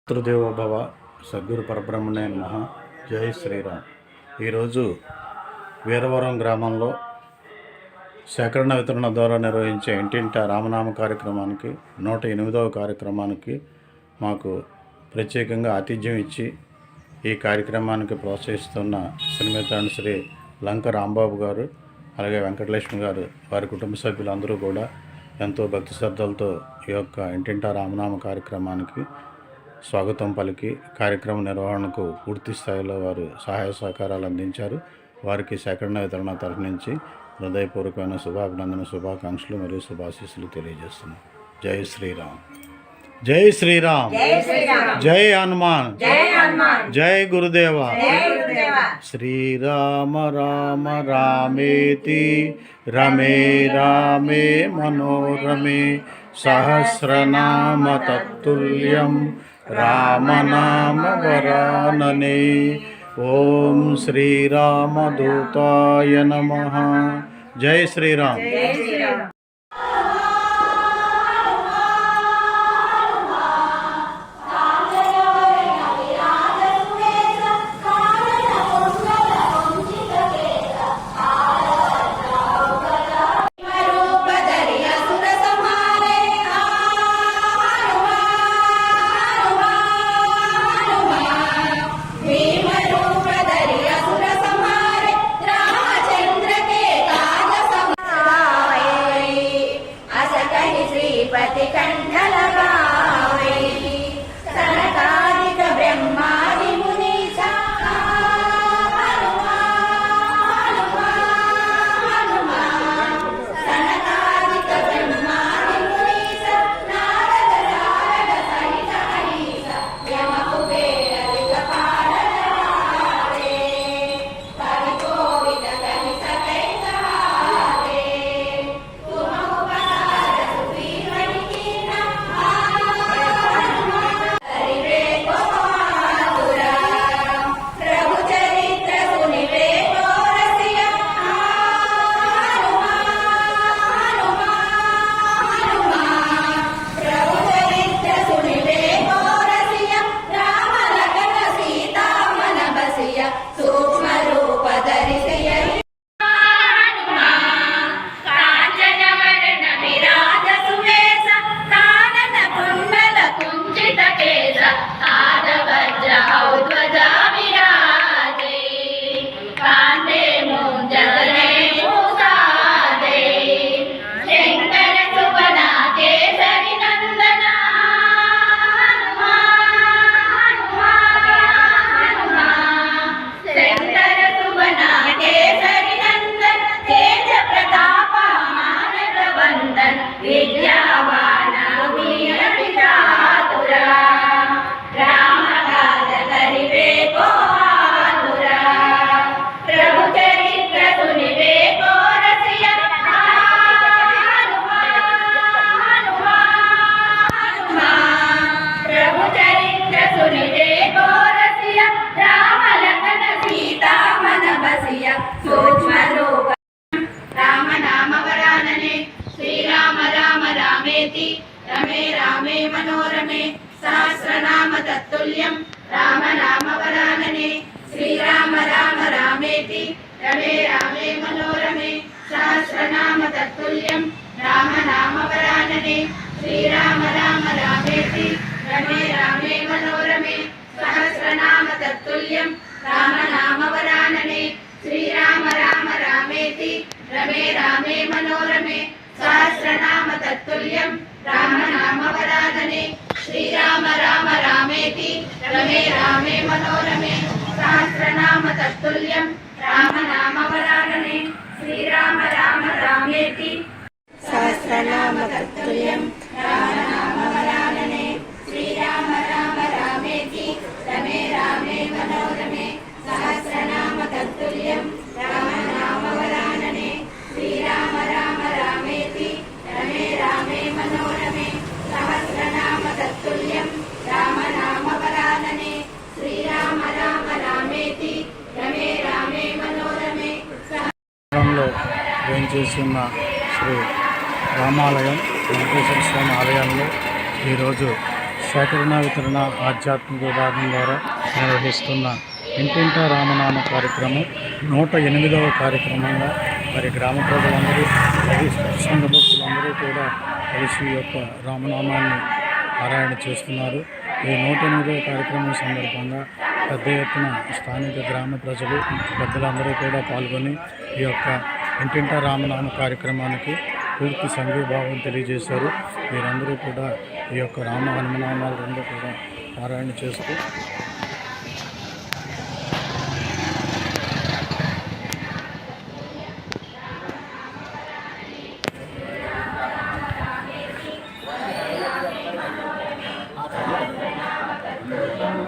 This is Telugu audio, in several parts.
పితృదేవోభవ సద్గురు పరబ్రహ్మణే నమః. జై శ్రీరామ్. ఈరోజు వీరవరం గ్రామంలో సేకరణ వితరణ ద్వారా నిర్వహించే ఇంటింట రామనామ కార్యక్రమానికి 108వ కార్యక్రమానికి మాకు ప్రత్యేకంగా ఆతిథ్యం ఇచ్చి ఈ కార్యక్రమానికి ప్రోత్సహిస్తున్న శ్రీమతి శ్రీ లంక రాంబాబు గారు, అలాగే వెంకటలక్ష్మి గారు, వారి కుటుంబ సభ్యులందరూ కూడా ఎంతో భక్తి శ్రద్ధలతో ఈ యొక్క ఇంటింట రామనామ కార్యక్రమానికి స్వాగతం పలికి కార్యక్రమ నిర్వహణకు పూర్తి స్థాయిలో వారు సహాయ సహకారాలు అందించారు. వారికి సేకరణ వితరణ తరఫు నుంచి హృదయపూర్వకమైన శుభాభినందన, శుభాకాంక్షలు మరియు శుభాశీస్సులు తెలియజేస్తున్నాం. జై శ్రీరామ్. జై శ్రీరామ్. జై హనుమాన్. జై గురుదేవ. శ్రీరామ రామ రామేతి రమే రామే మనోరమే సహస్రనామ తత్తుల్యం రామనామ వరాననే. ఓం శ్రీరామదూతాయ నమః. జై శ్రీరామ్. रमे रामे मनोरमे सहस्रनाम तत्तुल्यं राम नाम वरानने. श्रीराम राम रामेति रमे रामे मनोरमे सहस्रनाम तत्तुल्यं राम नाम वरानने. श्रीराम राम रामेति रमे रामे मनोरमे सहस्रनाम तत्तुल्यं राम नाम वरानने. श्रीराम राम रामेति रमे रामे मनोरमे सहस्रनाम तत्तुल्यं राम नाम वरानने. श्रीराम राम रामेति रमे रामे मनोरमे सहस्रनाम तत्तुल्यं राम नाम वरानने. श्रीराम राम रामेति सहस्रनाम तत्तुल्यं राम नाम वरानने. श्रीराम राम रामेति रमे रामे मनोरमे सहस्रनाम तत्तुल्यं राम नाम वरानने. श्रीराम राम रामेति रमे रामे मनोरमे सहस्रनाम तत्तुल्यं राम नाम वरानने. श्रीराम राम रामेति रमे रामे मनोरमे వేంచేస్తున్న శ్రీ రామాలయం వెంకటేశ్వర స్వామి ఆలయంలో ఈరోజు సేకరణ వితరణ ఆధ్యాత్మిక విభాగం ద్వారా నిర్వహిస్తున్న ఇంటింటా రామనామ కార్యక్రమం 108వ కార్యక్రమంగా మరి గ్రామ ప్రజలందరూ సంఘ భక్తులందరూ కూడా కలిసి ఈ యొక్క రామనామాన్ని పారాయణ చేస్తున్నారు. ఈ 108వ కార్యక్రమం సందర్భంగా పెద్ద ఎత్తున స్థానిక గ్రామ ప్రజలు పెద్దలందరూ కూడా పాల్గొని ఈ యొక్క ఇంటింటా రామనామ కార్యక్రమానికి పూర్తి సంఘీభావం తెలియజేశారు. వీరందరూ కూడా ఈ యొక్క రామ హనుమనామాల రెండు కూడా పారాయణ చేస్తూ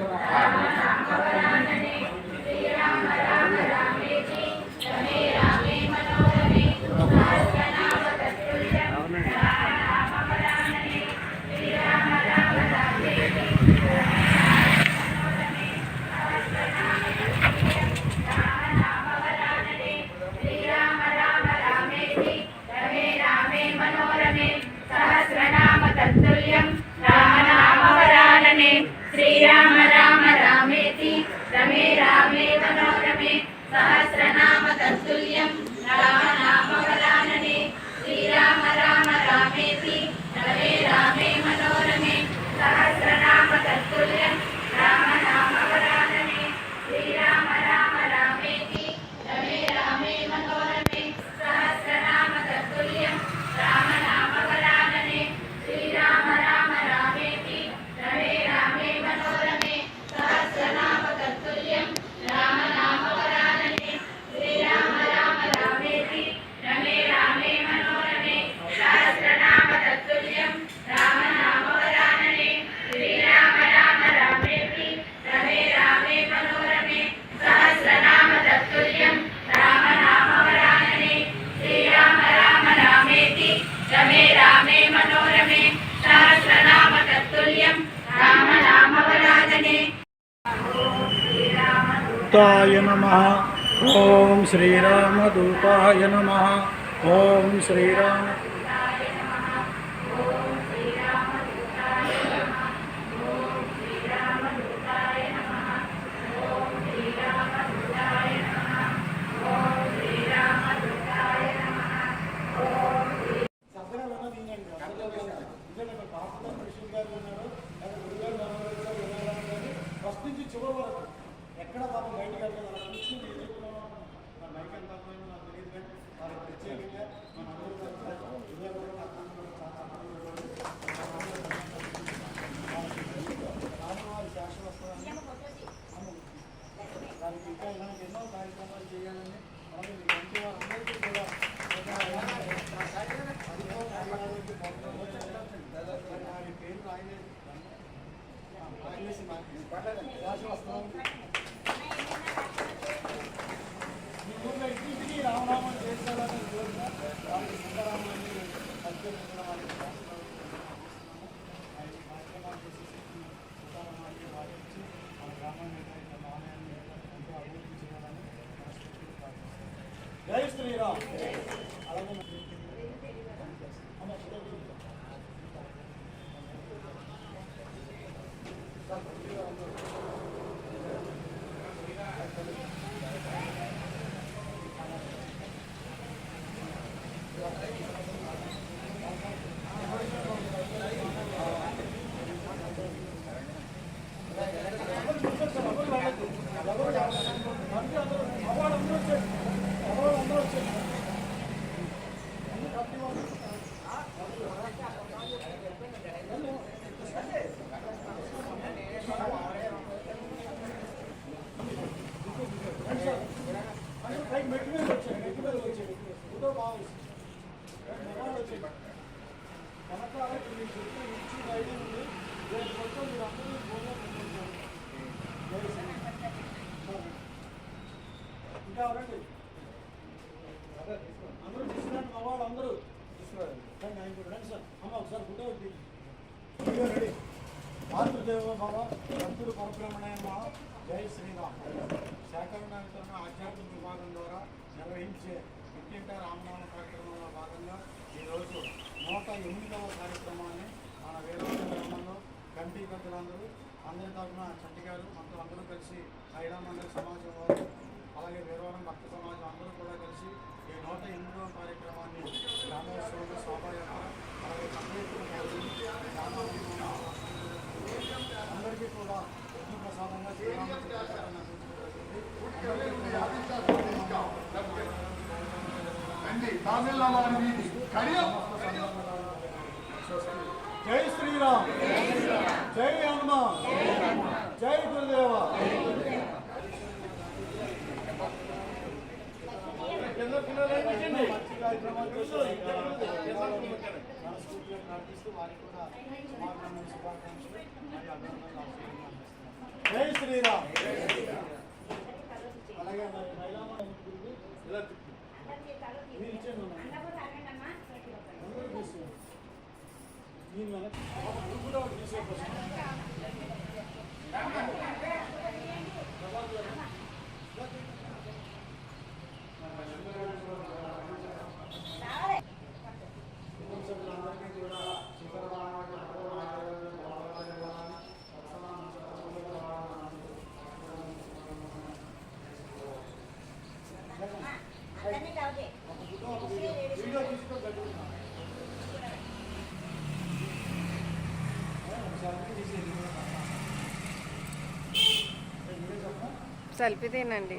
శ్రీరామ రామ రామేతి రమే రామే మనోరమే సహస్రనామ తత్తుల్యం రామ నామ వరాననే శ్రీరామ రామ రామేతి రమే రామే మనోరమే సహస్రనామ తత్తుల్యం రామ నామ వరాననే శ్రీరామ రామ రామేతి రమే రామే మనోరమే సహస్రనామ తత్తుల్యం రామ నామ వరాననే శ్రీరామ రామ రామేతి రమే రామే మనోరమే సహస్రనామ తత్తుల్యం రామ నామ వరాననే శ్రీరామ రామ రామేతి రమే రామే మనోరమే సహస్రనామ తత్తుల్యం రామ నామ వరాననే శ్రీరామ రామ రామేతి రమే రామే మనోరమే సహస్రనామ తత్తుల్యం రామ నామ వరాననే శ్రీరామ రామ రామేతి రమే రామే మనోరమే సహస్రనామ తత్తుల్యం రామ నామ వరాననే దూతాయ నమః. ఓం శ్రీరామదూతాయ నమః. ఓం శ్రీరామ ఫస్ట్ నుంచి చివరి వరకు ఎక్కడ పాపం బయటకు వెళ్తారు అలా కూర్చుని ఏం చెప్తున్నామో మన బయట ఎంత అర్థమైందో నాకు తెలియదు, కానీ వాళ్ళకి ప్రత్యేకంగా మన అందరూ రామవారి శాశ్వతత్వాన్ని దానికి ఇంకా ఇలాంటి ఎన్నో కార్యక్రమాలు చేయాలని అలాగే మీ కంటి వారందరికీ కూడా వారి పేరు రాయలేసి శాశ్వతం మీ ఊళ్ళో ఇంటింటికి రామనామం చేస్తారని కోరిన వాళ్ళకి సీతారామాన్ని అత్యంత వాళ్ళకి ఆయన కార్యక్రమాలు చేసేసి సీతారామాన్ని వాదించి మన గ్రామాన్ని ఆలయాన్ని ఎంతో అభివృద్ధి చేయాలని మనస్ఫూర్తిగా ప్రార్థిస్తున్నాను. జై శ్రీరామ్. అలాగే ఇంకా ఎవరండి అందరూ తీసుకురండి, మా వాళ్ళు అందరూ రండి, ఆయన కూడా రండి సార్. అమ్మ ఒకసారి ఫోటో ఒకటి రెడీ. మాతృదేవ భవ భక్తుడు పరబ్రహ్మణ్య నమః. జై శ్రీరామ్. సేకరణ వితరణ ఆధ్యాత్మిక విభాగం ద్వారా నిర్వహించే ఇంటింటా రామనామ కార్యక్రమంలో భాగంగా ఈరోజు 108వ కార్యక్రమాన్ని మన వేరే గ్రామంలో కమిటీ పెద్దలందరూ అందరి తరఫున చంటి గారు మనతో అందరూ కలిసి మహిళా మండలి సమాజం వారు అలాగే వీరవరం భక్త సమాజం అందరూ కూడా కలిసి ఈ 108వ కార్యక్రమాన్ని గ్రామోత్సవం శోభాయాత్ర అలాగే అందరికీ కూడా యజ్ఞ ప్రసాదంగా జై శ్రీరామ్, జై హనుమాన్, జై గురుదేవ. జై శ్రీరామ్. అలాగే సెల్ఫీ తీనండి.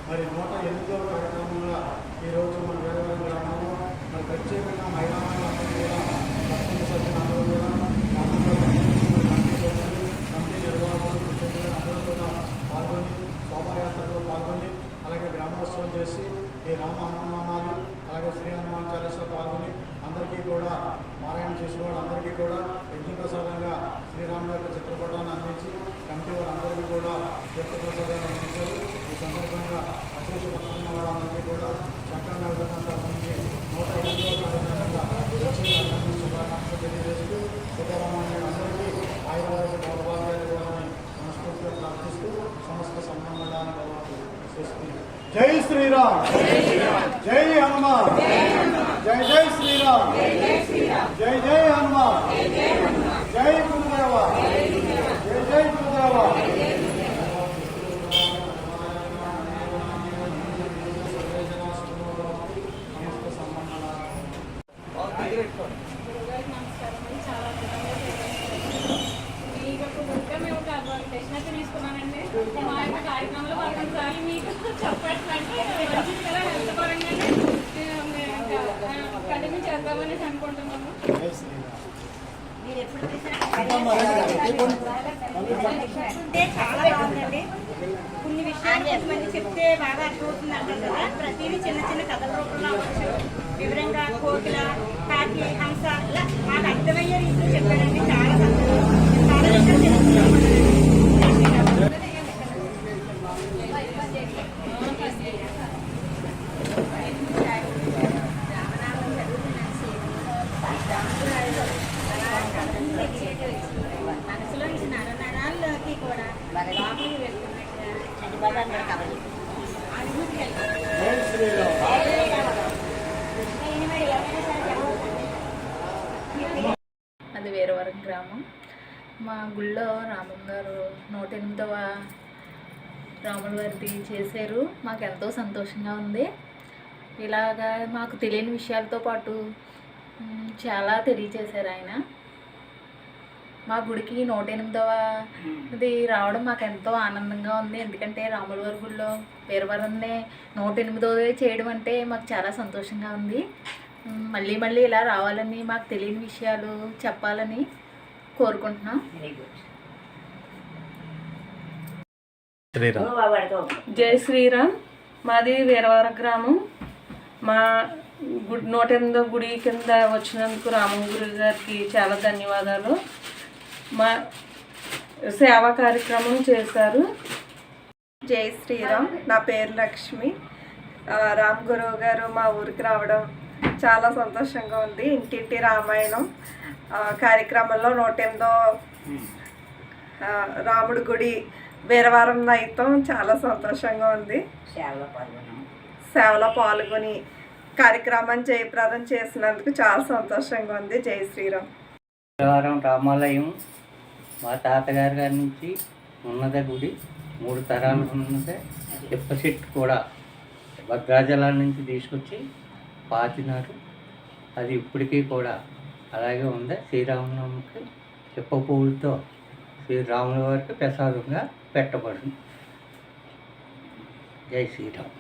మరి 108వ కార్యక్రమంలో ఈరోజు మన వీరవరం గ్రామంలో మరి ప్రత్యేకంగా మహిళా మండలి కూడా పట్టణ సభ్యులందరూ కూడా కమిటీ నిర్వాహకులు అందరూ కూడా పాల్గొని శోభాయాత్రలో పాల్గొని అలాగే గ్రామోత్సవం చేసి ఈ రామ హనుమానాలు అలాగే శ్రీ హనుమాన్ చాలీసా పాల్గొని అందరికీ కూడా పారాయణ చేసిన వాళ్ళందరికీ కూడా యజ్ఞప్రసాదంగా శ్రీరాముల యొక్క చిత్రపటాన్ని అందించి కమిటీ వాళ్ళందరికీ కూడా తీర్థప్రసాదాన్ని అందించారు. ఈ సందర్భంగా అశేష పట్టుకున్న వాళ్ళందరికీ కూడా చక్కగా విధానం తరఫునికి 108వ కార్యక్రమంగా శుభాకాంక్షలు తెలియజేస్తూ సీతారామయ్య అందరికీ ఆయుర్వేద గౌరవాలు ఇవ్వాలని మనస్ఫూర్తిగా ప్రార్థిస్తూ సమస్త సంబంధాన్ని గౌరవాలు చేస్తుంది. జై శ్రీరామ్, జై హనుమాన్, జై జై శ్రీరామ్, జై జై హనుమాన్, జై గురుదేవ, జై జై గురుదేవ. తీసుకున్నానండి మా యొక్క కార్యక్రమంలో భాగంగా మీకు చెప్పట్లంటే మంచిది కదా, హెల్త్ పరంగా కంటిన్యూ చేద్దామనేసి అనుకుంటున్నాము. చాలా బాగుందండి. కొన్ని విషయాలు మంది చెప్తే బాగా అర్థమవుతుంది అంటారు కదా, ప్రతిదీ చిన్న చిన్న కథల రూపంలో అవ్వచ్చు, వివరంగా కోకిల, కాకి, హంస ఇలా మాకు అర్థమయ్యే రీతిలో చెప్పారండి. చాలా సంతోషం, చాలా విషయాలు తెలుసుకున్నాం. మనసులో నరాల్లోకి కూడా లోపలికి వెళ్తున్నట్టుగా అనుభూతి అది వీరవరం గ్రామం. మా గుళ్ళో రామం గారు 108వ రాముల వారిది చేశారు. మాకు ఎంతో సంతోషంగా ఉంది. ఇలాగా మాకు తెలియని విషయాలతో పాటు చాలా తెలియచేశారు ఆయన. మా గుడికి 108వ రావడం మాకు ఎంతో ఆనందంగా ఉంది. ఎందుకంటే రాముల వారి గుడిలో వీరవరాన్నే 108వ చేయడం అంటే మాకు చాలా సంతోషంగా ఉంది. మళ్ళీ మళ్ళీ ఇలా రావాలని, మాకు తెలియని విషయాలు చెప్పాలని కోరుకుంటున్నాం. జై శ్రీరామ్. మాది వీరవరం గ్రామం. మా 108వ గుడి కింద వచ్చినందుకు రామం గురు గారికి చాలా ధన్యవాదాలు. మా సేవా కార్యక్రమం చేశారు. జై శ్రీరామ్. నా పేరు లక్ష్మి. రామ్ గురువు గారు మా ఊరికి రావడం చాలా సంతోషంగా ఉంది. ఇంటింటి రామాయణం కార్యక్రమంలో 108వ రాముడి గుడి వీరవారం నైతం చాలా సంతోషంగా ఉంది. సేవలో పాల్గొని కార్యక్రమాన్ని జయప్రదం చేసినందుకు చాలా సంతోషంగా ఉంది. జై శ్రీరామ్. వీరవరం రామాలయం మా తాతగారి గారి నుంచి ఉన్నద గుడి, 3 తరాలు ఉన్నదే. ఇప్ప చెట్టు కూడా భద్రాచలం నుంచి తీసుకొచ్చి పాతినారు. అది ఇప్పటికీ కూడా అలాగే ఉంది. శ్రీరామనవమికి ఇప్ప పువ్వులతో శ్రీరాముల వారికి ప్రసాదంగా పెట్టబడింది. జై శ్రీరామ్.